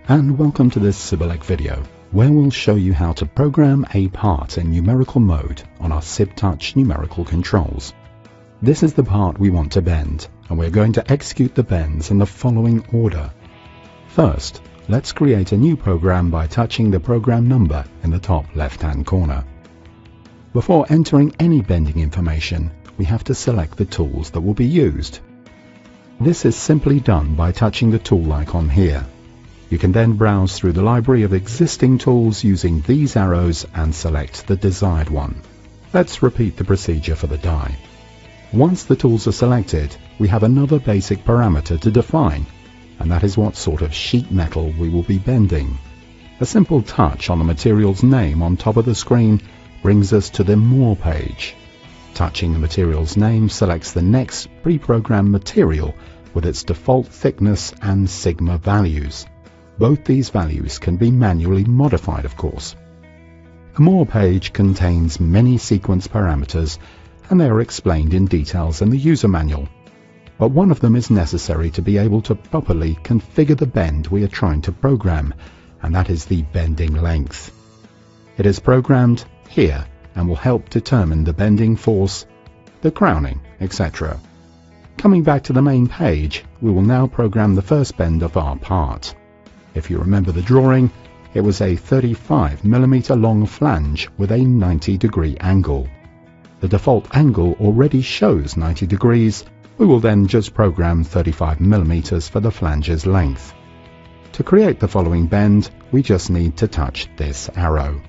and welcome to this CYBELEC video, where we'll show you how to program a part in numerical mode on our CYBTouch numerical controls. This is the part we want to bend, and we're going to execute the bends in the following order. First, let's create a new program by touching the program number in the top left-hand corner. Before entering any bending information, we have to select the tools that will be used. This is simply done by touching the tool icon here. You can then browse through the library of existing tools using these arrows and select the desired one. Let's repeat the procedure for the die. Once the tools are selected, we have another basic parameter to define, and that is what sort of sheet metal we will be bending. A simple touch on the material's name on top of the screen brings us to the More page. Touching the material's name selects the next pre-programmed material with its default thickness and sigma values. Both these values can be manually modified, of course. The More page contains many sequence parameters, and they are explained in details in the user manual. But one of them is necessary to be able to properly configure the bend we are trying to program, and that is the bending length. It is programmed here and will help determine the bending force, the crowning, etc. Coming back to the main page, we will now program the first bend of our part. If you remember the drawing, it was a 35mm long flange with a 90-degree angle. The default angle already shows 90 degrees. We will then just program 35mm for the flange's length. To create the following bend, we just need to touch this arrow.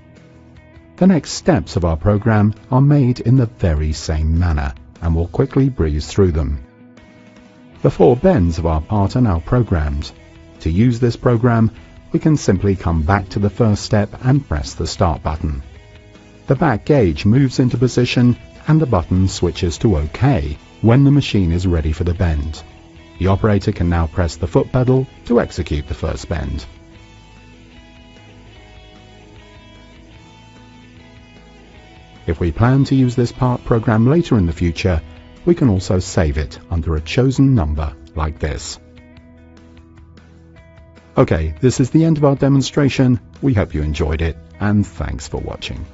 The next steps of our program are made in the very same manner, and we'll quickly breeze through them. The 4 bends of our part are now programmed. To use this program, we can simply come back to the first step and press the Start button. The back gauge moves into position and the button switches to OK when the machine is ready for the bend. The operator can now press the foot pedal to execute the first bend. If we plan to use this part program later in the future, we can also save it under a chosen number like this. Okay, this is the end of our demonstration. We hope you enjoyed it, and thanks for watching.